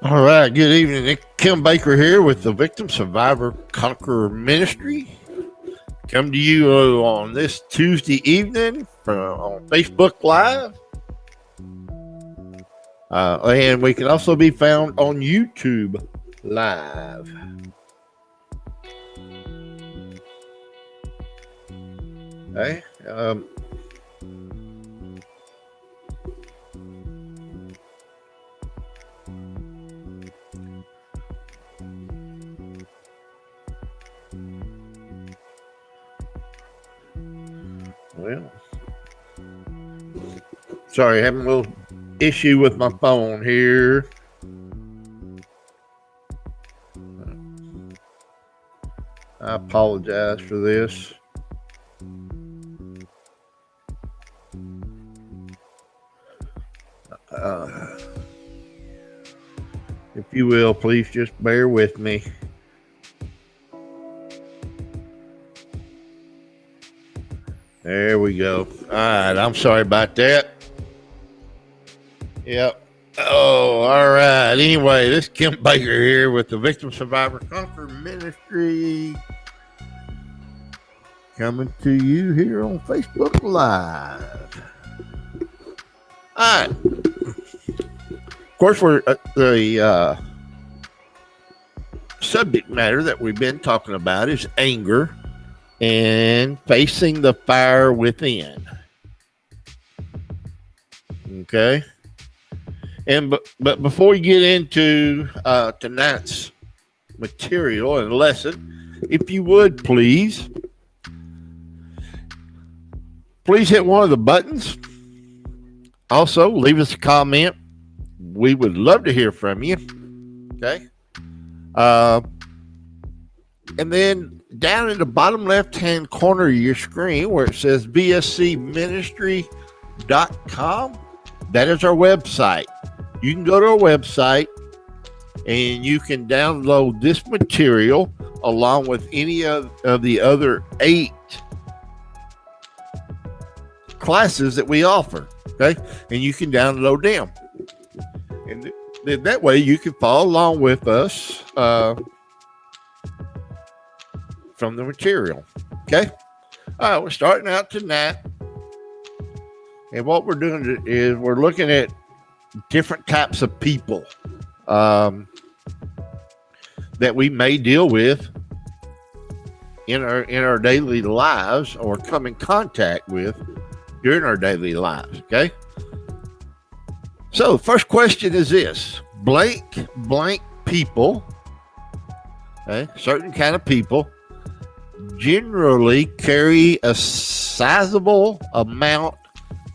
All right, good evening. Kim Baker here with the Victim Survivor Conqueror Ministry. Come to you on this Tuesday evening on Facebook Live. And we can also be found on YouTube Live. Okay. Well, sorry, having a little issue with my phone here. I apologize for this. If you will, please just bear with me. There we go. All right, I'm sorry about that. Yep. Oh, all right. Anyway, this is Kim Baker here with the Victim Survivor Conqueror Ministry. Coming to you here on Facebook Live. All right. Of course, we're the subject matter that we've been talking about is anger and facing the fire within. Okay. And but before we get into tonight's material and lesson, if you would please hit one of the buttons. Also, leave us a comment. We would love to hear from you. Okay. And then down in the bottom left-hand corner of your screen where it says vscministry.com, that is our website. You can go to our website and you can download this material along with any of the other 8 classes that we offer. Okay. And you can download them. And then that way you can follow along with us from the material. Okay. All right. We're starting out tonight. And what we're doing is we're looking at different types of people that we may deal with in our daily lives or come in contact with during our daily lives. Okay. So the first question is this: blank people, okay, certain kind of people generally carry a sizable amount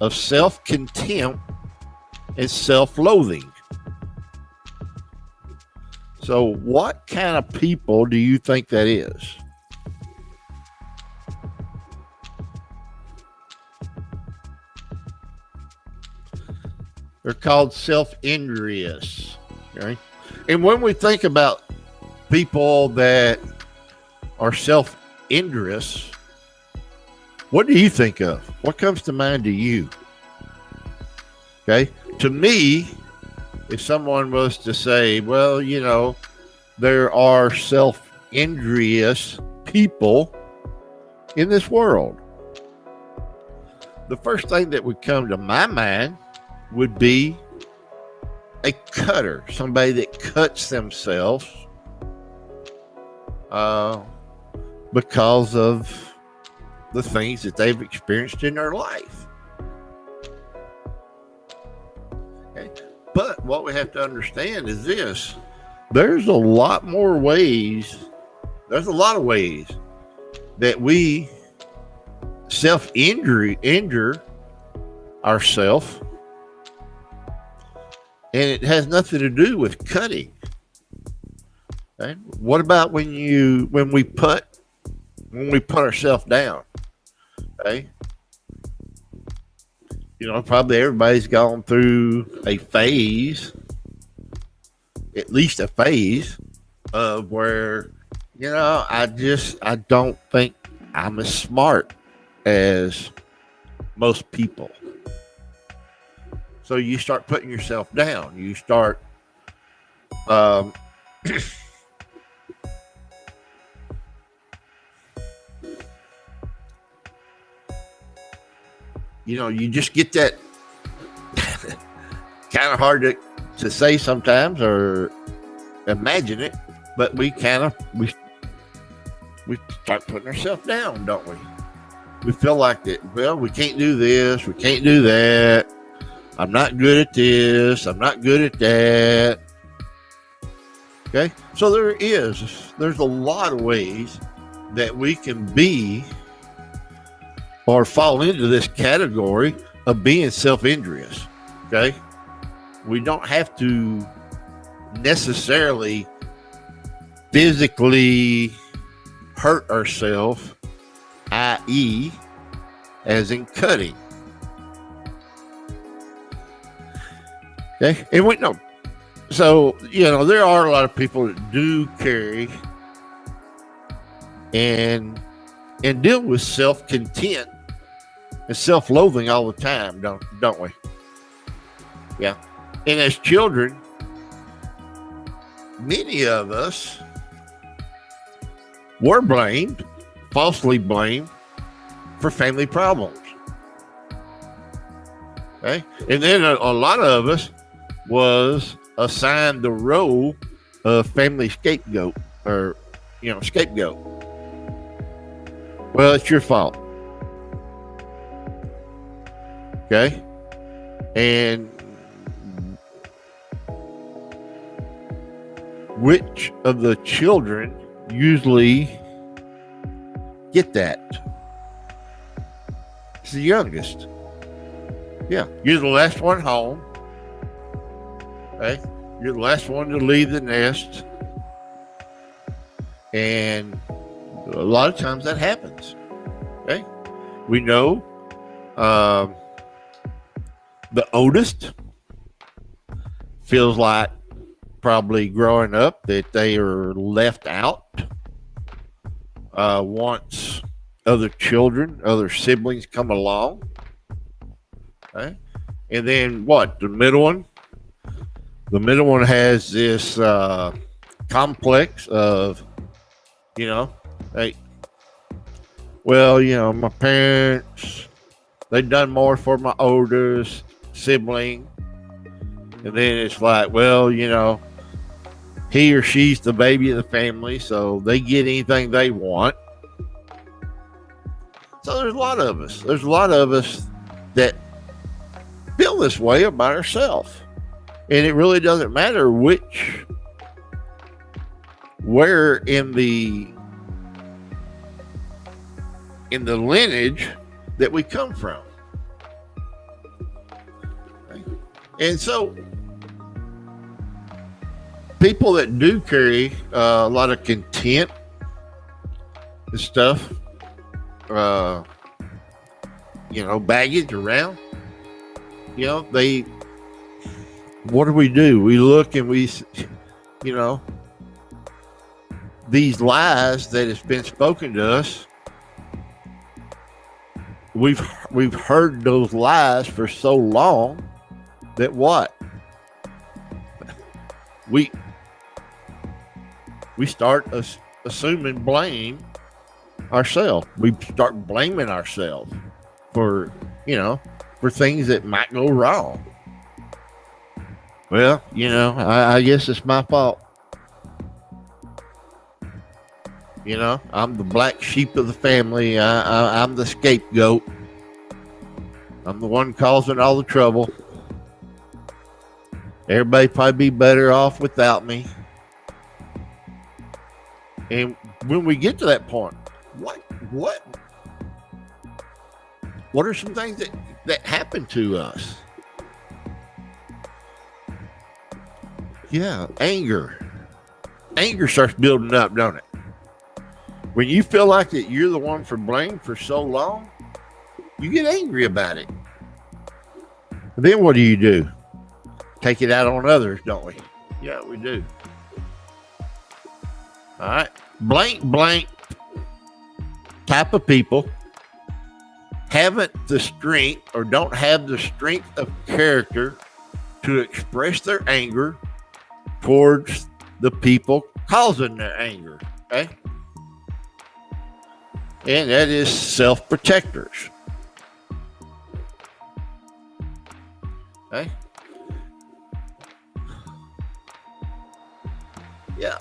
of self-contempt and self-loathing. So what kind of people do you think that is? They're called self-injurious. Okay? And when we think about people that are self-injurious, what do you think of? What comes to mind to you? Okay. To me, if someone was to say, well, you know, there are self-injurious people in this world, the first thing that would come to my mind would be a cutter, somebody that cuts themselves because of the things that they've experienced in their life. Okay. But what we have to understand is this: there's a lot of ways that we injure ourselves, and it has nothing to do with cutting. Okay? What about when we put ourselves down? Okay. You know, probably everybody's gone through a phase, at least a phase, of where, you know, I don't think I'm as smart as most people. So you start putting yourself down. You start Um, you just get that kind of hard to say sometimes or imagine it, but we start putting ourselves down, don't we? We feel like that, well, we can't do this, we can't do that. I'm not good at this, I'm not good at that. Okay? So there's a lot of ways that we can be or fall into this category of being self-injurious. Okay? We don't have to necessarily physically hurt ourselves, i.e., as in cutting. Okay, and we know. So there are a lot of people that do carry and deal with self-contempt and self-loathing all the time, don't we? Yeah, and as children, many of us were falsely blamed for family problems. Okay? And then a lot of us was assigned the role of family scapegoat or, scapegoat. Well, it's your fault. Okay? And which of the children usually get that? It's the youngest. Yeah, you're the last one home. Okay, you're the last one to leave the nest, and a lot of times that happens. Okay, we know the oldest feels like probably growing up that they are left out. Once other siblings come along. Okay? And then what? The middle one? The middle one has this complex of, hey, well, my parents, they've done more for my oldest sibling. And then it's like, well, he or she's the baby of the family, so they get anything they want. So there's a lot of us. There's a lot of us that feel this way about ourselves. And it really doesn't matter where in the lineage that we come from. And so people that do carry a lot of contempt and stuff, baggage around, what do? We look and these lies that has been spoken to us, we've heard those lies for so long that what? We start assuming blame ourselves. We start blaming ourselves for things that might go wrong. Well, I guess it's my fault. I'm the black sheep of the family. I'm the scapegoat. I'm the one causing all the trouble. Everybody probably be better off without me. And when we get to that point, what are some things that happen to us? Yeah, anger. Anger starts building up, don't it? When you feel like that you're the one for blame for so long, you get angry about it. And then what do? Take it out on others, don't we? Yeah, we do. All right. Blank type of people haven't the strength or don't have the strength of character to express their anger towards the people causing their anger. Okay. And that is self-protectors. Okay. Yeah.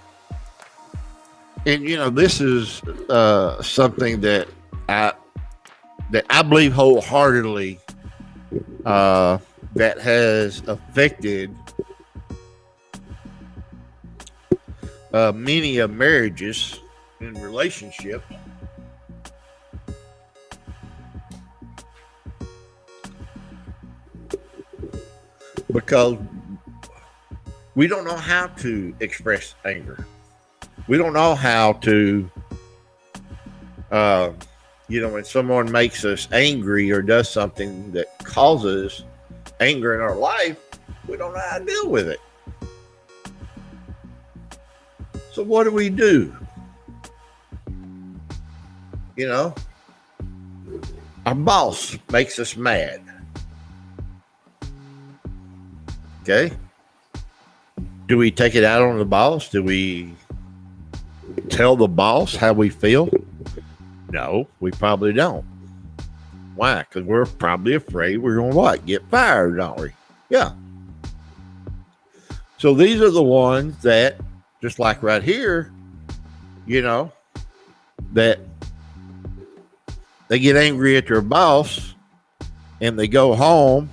And this is something that I believe wholeheartedly that has affected many of marriages and relationships. Because we don't know how to express anger. We don't know how to, when someone makes us angry or does something that causes anger in our life, we don't know how to deal with it. So what do? Our boss makes us mad. Okay. Do we take it out on the boss? Do we tell the boss how we feel? No, we probably don't. Why? Because we're probably afraid we're going to what? Get fired, don't we? Yeah. So these are the ones that, just like right here, that they get angry at their boss and they go home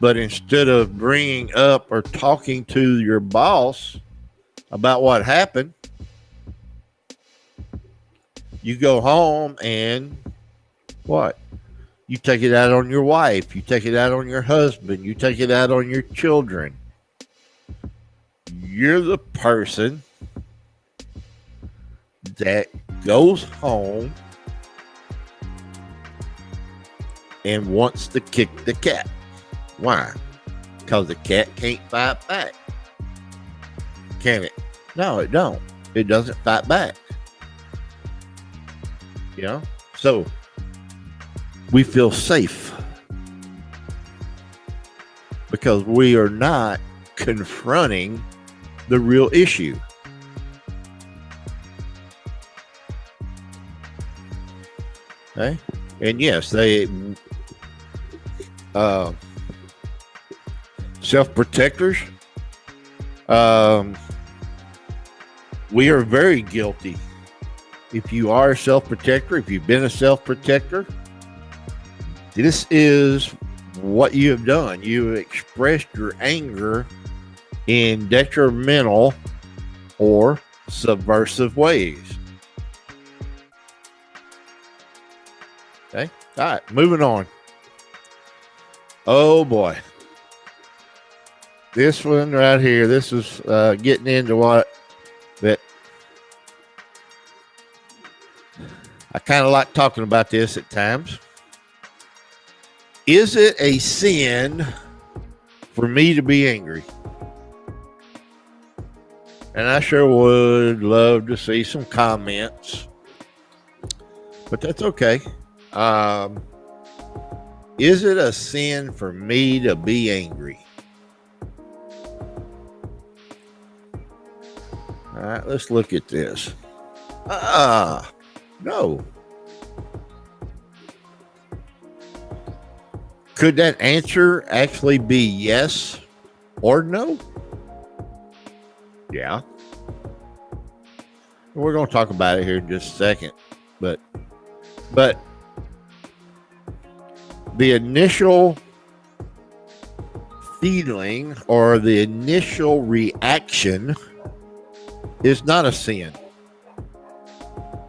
but instead of bringing up or talking to your boss about what happened, you go home and what? You take it out on your wife. You take it out on your husband. You take it out on your children. You're the person that goes home and wants to kick the cat. Why? Because the cat can't fight back. Can it? No, it don't. It doesn't fight back. So we feel safe because we are not confronting the real issue. Okay? And yes, they self-protectors, we are very guilty. If you are a self-protector, if you've been a self-protector, this is what you have done. You have expressed your anger in detrimental or subversive ways. Okay. All right. Moving on. Oh boy. This one right here. This is getting into what that I kind of like talking about this at times. Is it a sin for me to be angry? And I sure would love to see some comments, but that's okay. Is it a sin for me to be angry? All right, let's look at this. No. Could that answer actually be yes or no? Yeah. We're going to talk about it here in just a second. But the initial feeling or the initial reaction is not a sin.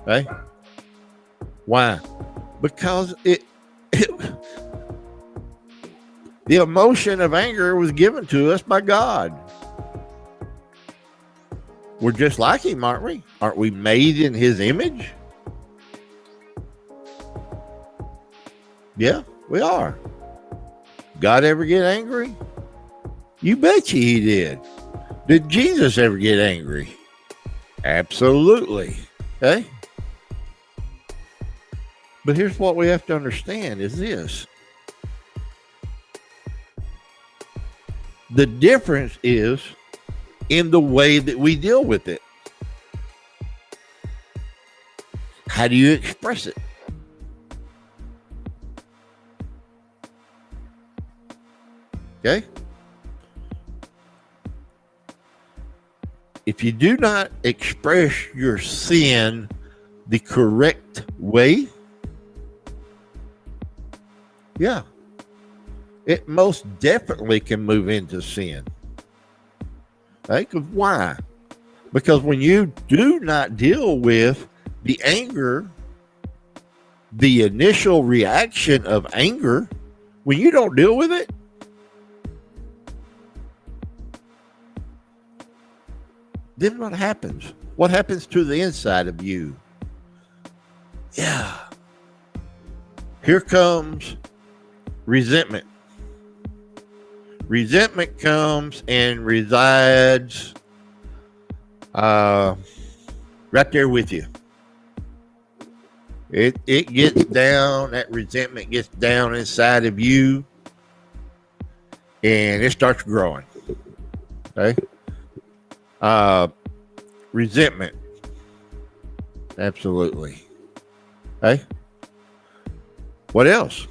Okay? Why? Because the emotion of anger was given to us by God. We're just like him, aren't we? Aren't we made in his image? Yeah, we are. God ever get angry? You betcha he did. Did Jesus ever get angry? Absolutely. Okay? But here's what we have to understand is this. The difference is in the way that we deal with it. How do you express it? Okay? If you do not express your sin the correct way, yeah, it most definitely can move into sin. Right? Why? Because when you do not deal with the anger, the initial reaction of anger, when you don't deal with it, then what happens? What happens to the inside of you? Yeah. Here comes resentment. Resentment comes and resides right there with you. It gets down, that resentment gets down inside of you, and it starts growing. Okay? Resentment. Absolutely. Okay? What else?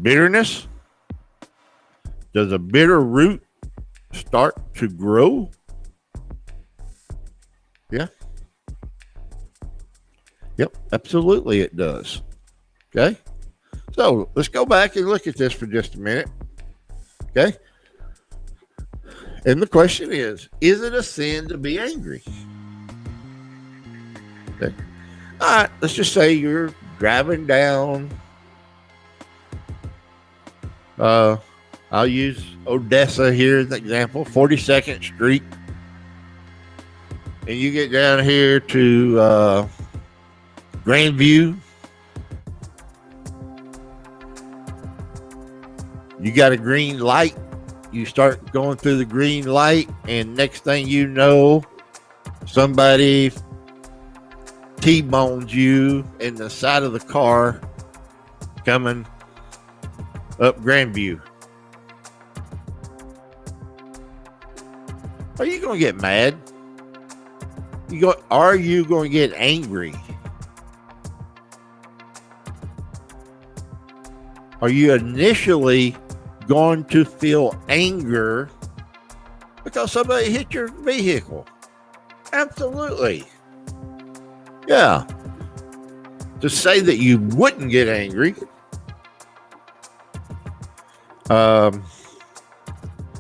Bitterness. Does a bitter root start to grow? Yeah. Yep, absolutely it does. Okay? So let's go back and look at this for just a minute. Okay? And the question is it a sin to be angry? Okay. All right, let's just say you're driving down, I'll use Odessa here as an example, 42nd Street. And you get down here to Grandview. You got a green light. You start going through the green light, and next thing you know, somebody T-bones you in the side of the car coming up Grandview. Are you going to get mad? Are you going to get angry? Are you initially going to feel anger because somebody hit your vehicle? Absolutely. Yeah. To say that you wouldn't get angry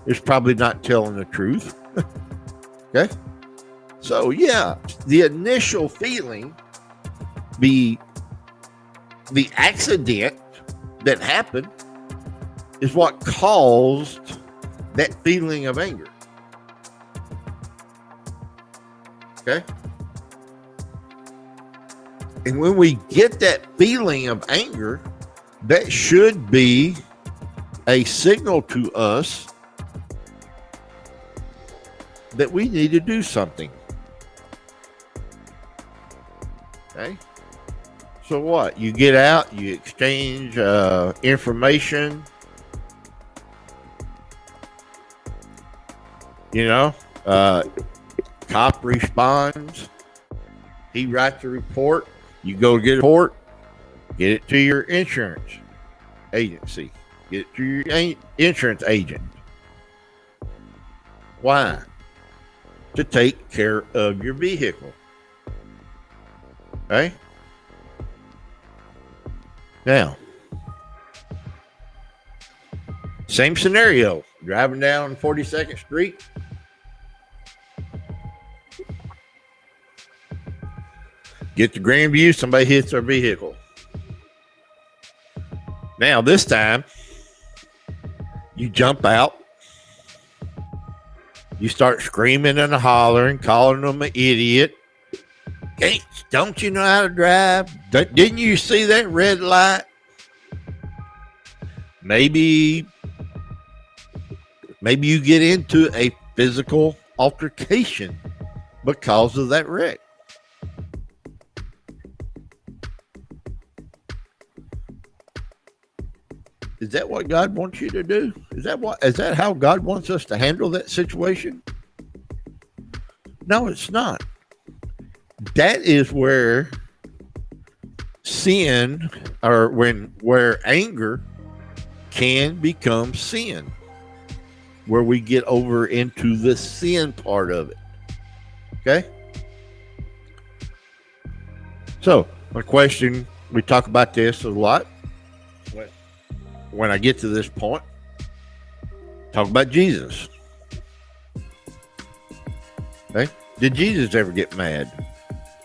is probably not telling the truth. Okay? So, yeah, the initial feeling, the accident that happened is what caused that feeling of anger. Okay? And when we get that feeling of anger, that should be a signal to us that we need to do something. Okay? So what? You get out, you exchange information. Cop responds. He writes a report. You go get a report. Get it to your insurance agency. Get it to your insurance agent. Why? To take care of your vehicle. Okay? Now, same scenario. Driving down 42nd Street. Get to Grandview, somebody hits our vehicle. Now, this time, you jump out. You start screaming and hollering, calling them an idiot. Hey, don't you know how to drive? Didn't you see that red light? Maybe you get into a physical altercation because of that wreck. Is that what God wants you to do? Is that how God wants us to handle that situation? No, it's not. That is where sin, or where anger can become sin, where we get over into the sin part of it. Okay? So, my question, we talk about this a lot. When I get to this point, talk about Jesus. Okay? Did Jesus ever get mad?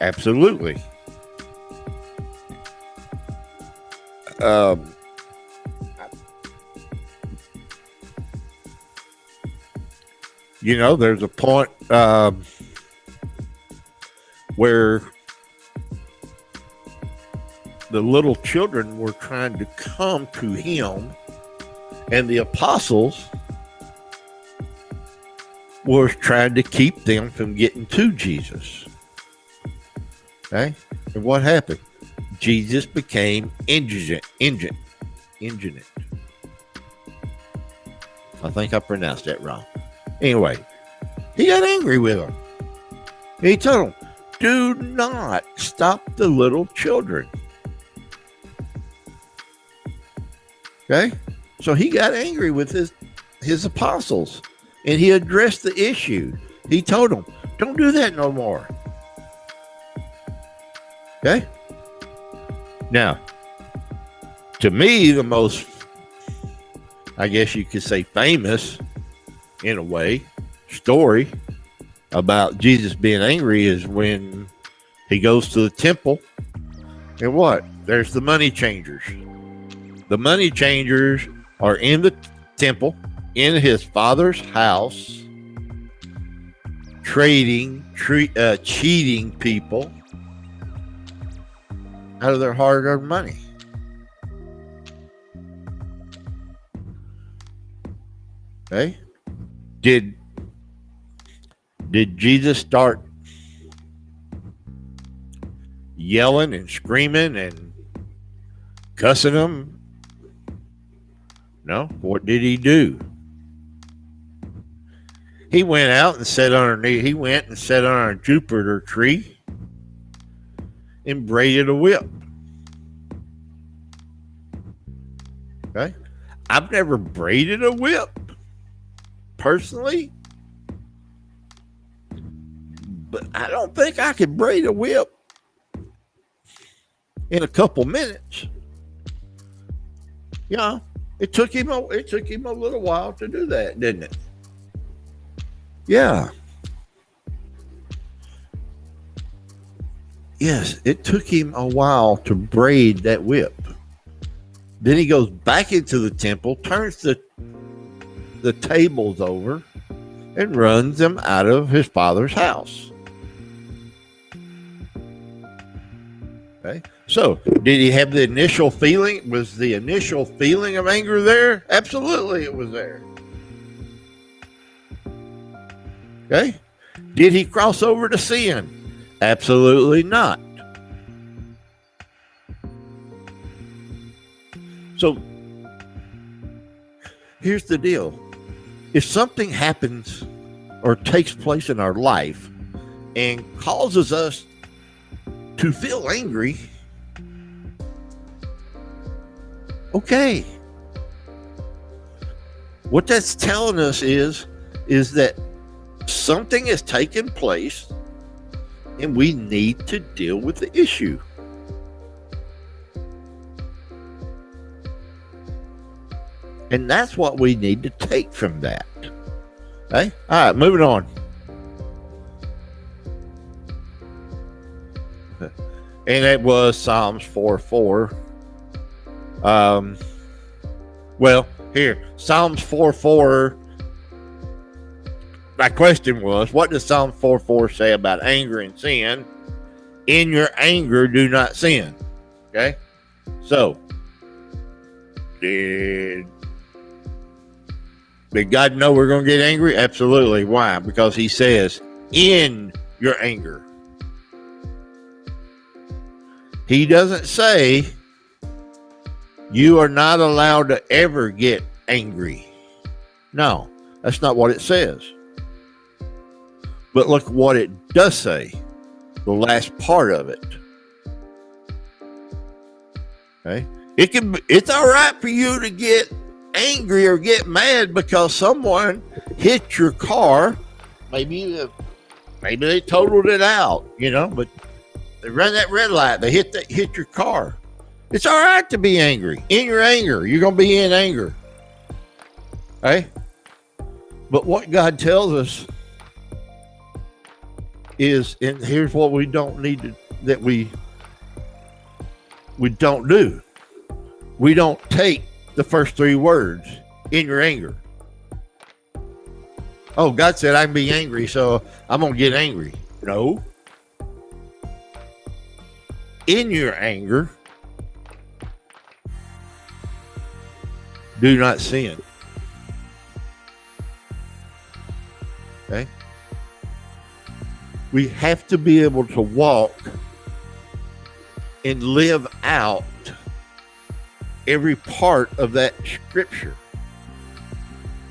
Absolutely. There's a point where the little children were trying to come to him, and the apostles were trying to keep them from getting to Jesus. Okay? And what happened? Jesus became indignant. I think I pronounced that wrong. Anyway, he got angry with them. He told them, do not stop the little children. Okay? So he got angry with his apostles, and he addressed the issue. He told them, don't do that no more. Okay? Now, to me, the most, I guess you could say, famous, in a way, story about Jesus being angry is when he goes to the temple, and what? There's the money changers. The money changers are in the temple, in his father's house, cheating people out of their hard-earned money. Okay? Did Jesus start yelling and screaming and cussing them? No. What did he do? He went out and sat underneath. He went and sat on a juniper tree and braided a whip. Okay? I've never braided a whip personally, but I don't think I could braid a whip in a couple minutes. Yeah, it took him a little while to do that, didn't it? Yeah. Yes, it took him a while to braid that whip. Then he goes back into the temple, turns the tables over, and runs them out of his father's house. Okay. So, did he have the initial feeling? Was the initial feeling of anger there? Absolutely, it was there. Okay. Did he cross over to sin? Absolutely not. So, here's the deal. If something happens or takes place in our life and causes us to feel angry, okay. What that's telling us is that something has taken place and we need to deal with the issue. And that's what we need to take from that. Okay? All right, moving on. And it was Psalms 4:4. Well, here, Psalms 4:4. My question was, what does Psalm 4:4 say about anger and sin? In your anger, do not sin. Okay? So, did God know we're going to get angry? Absolutely. Why? Because he says, in your anger. He doesn't say, You are not allowed to ever get angry. No, that's not what it says. But look what it does say, the last part of it. Okay? It's all right for you to get angry or get mad because someone hit your car. Maybe they totaled it out, but they ran that red light. They hit your car. It's all right to be angry. In your anger, you're going to be in anger. Okay? But what God tells us is, and here's what we don't need to, that we don't do. We don't take the first three words, in your anger. Oh, God said I can be angry, so I'm going to get angry. No. In your anger, do not sin. Okay? We have to be able to walk and live out every part of that scripture.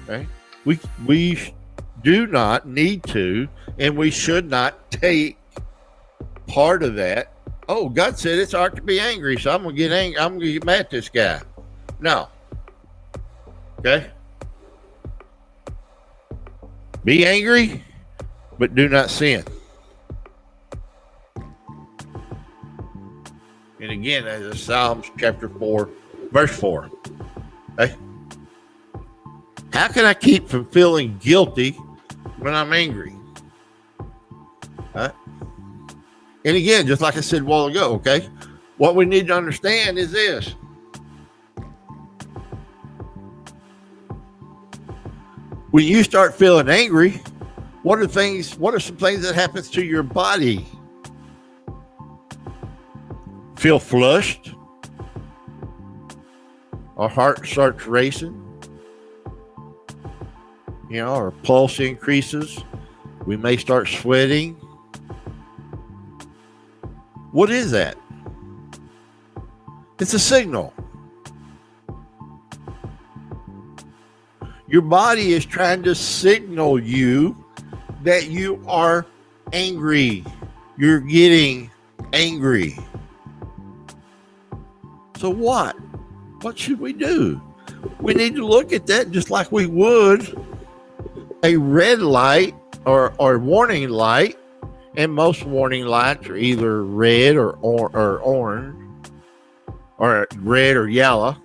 Okay? We do not need to, and we should not take part of that. Oh, God said it's hard to be angry, so I'm going to get angry. I'm going to get mad at this guy. No. Okay? Be angry, but do not sin. And again, as in Psalms chapter 4, verse 4. Okay? How can I keep from feeling guilty when I'm angry? Right? And again, just like I said a while ago, okay? What we need to understand is this. When you start feeling angry, what are some things that happens to your body? Feel flushed? Our heart starts racing? Our pulse increases. We may start sweating. What is that? It's a signal. Your body is trying to signal you that you are angry. You're getting angry. So what? What should we do? We need to look at that just like we would a red light or warning light. And most warning lights are either red or orange, or red or yellow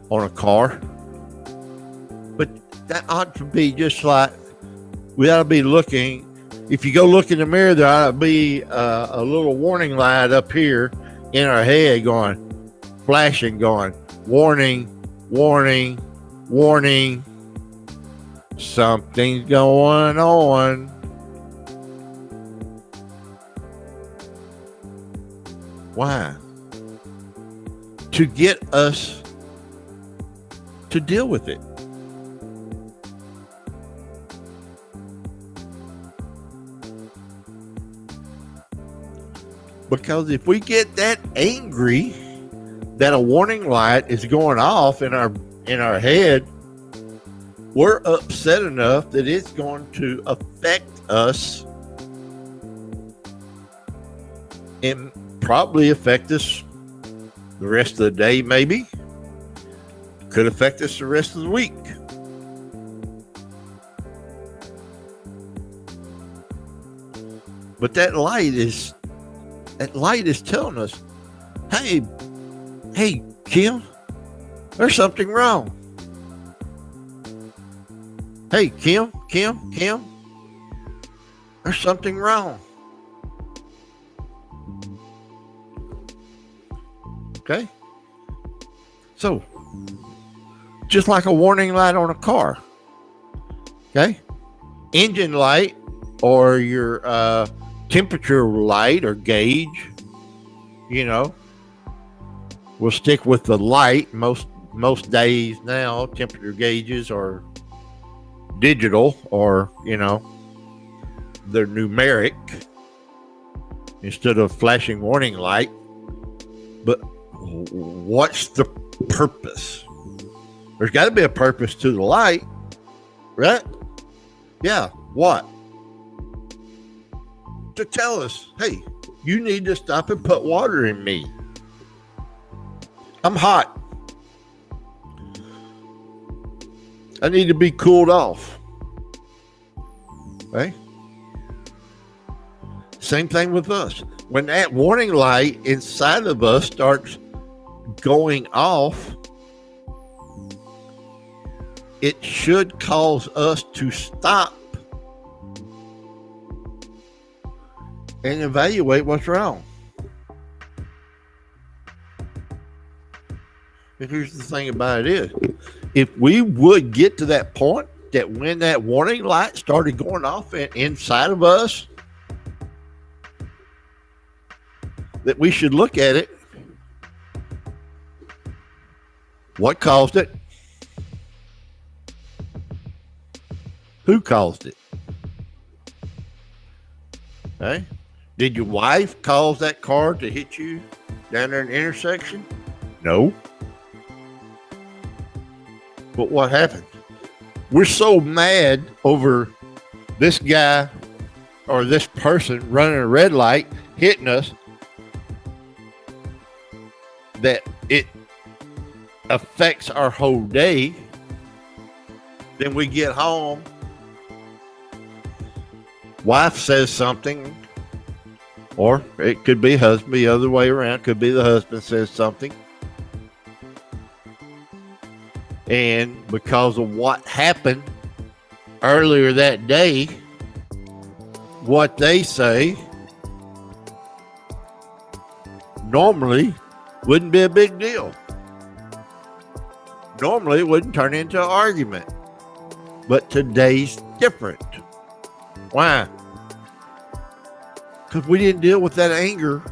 on a car. But that ought to be just like, we ought to be looking. If you go look in the mirror, there ought to be a little warning light up here in our head going, flashing, going, warning, warning, warning. Something's going on. Why? To get us to deal with it. Because if we get that angry that a warning light is going off in our head, we're upset enough that it's going to affect us and probably affect us the rest of the day, maybe. Could affect us the rest of the week. But that light is telling us, hey, Kim, there's something wrong. Hey, Kim, there's something wrong. Okay? So, just like a warning light on a car. Okay? Engine light or your temperature light or gauge, will stick with the light. Most days now, temperature gauges are digital, or they're numeric instead of flashing warning light. But what's the purpose? There's got to be a purpose to the light, right? Yeah. What? To tell us, hey, you need to stop and put water in me. I'm hot. I need to be cooled off. Okay? Same thing with us. When that warning light inside of us starts going off, it should cause us to stop and evaluate what's wrong. And here's the thing about it is, if we would get to that point that when that warning light started going off inside of us, that we should look at it. What caused it? Who caused it? Okay. Did your wife cause that car to hit you down there in the intersection? No. But what happened? We're so mad over this guy or this person running a red light, hitting us, that it affects our whole day. Then we get home, wife says something, or it could be husband, the other way around, could be the husband says something. And because of what happened earlier that day, what they say normally wouldn't be a big deal. Normally it wouldn't turn into an argument. But today's different. Why? Because we didn't deal with that anger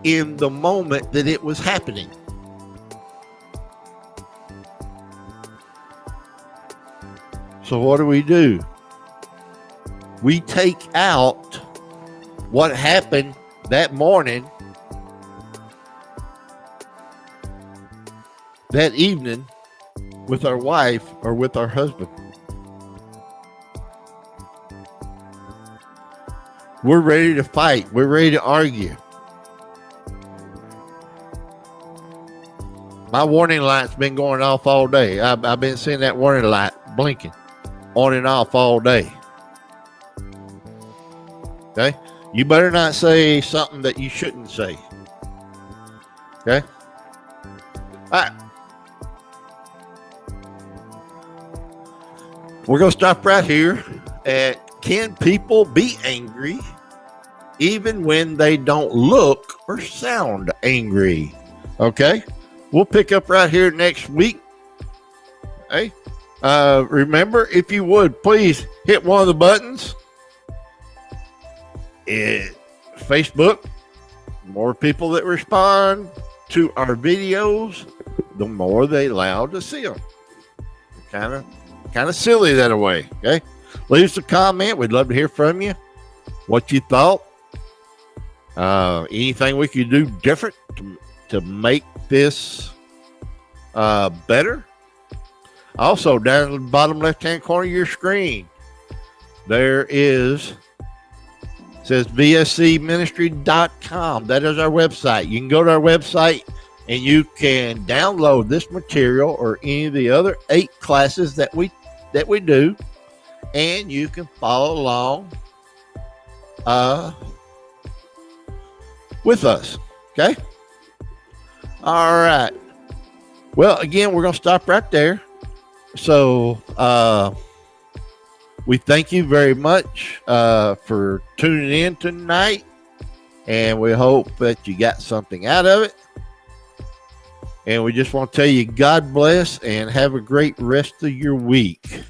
in the moment that it was happening. So what do? We take out what happened that morning, that evening, with our wife or with our husband. We're ready to fight. We're ready to argue. My warning light's been going off all day. I've been seeing that warning light blinking on and off all day. Okay? You better not say something that you shouldn't say. Okay? All right. We're going to stop right here at, can people be angry even when they don't look or sound angry? Okay? We'll pick up right here next week. Okay? Remember, if you would, please hit one of the buttons. Facebook, more people that respond to our videos, the more they allow to see them. Kind of silly that way. Okay, leave us a comment. We'd love to hear from you. What you thought? Anything we could do different to make this better? Also, down in the bottom left-hand corner of your screen, there says vscministry.com. That is our website. You can go to our website and you can download this material or any of the other 8 classes that we do, and you can follow along with us. Okay? All right. Well, again, we're going to stop right there. So we thank you very much for tuning in tonight, and we hope that you got something out of it. And we just want to tell you God bless and have a great rest of your week.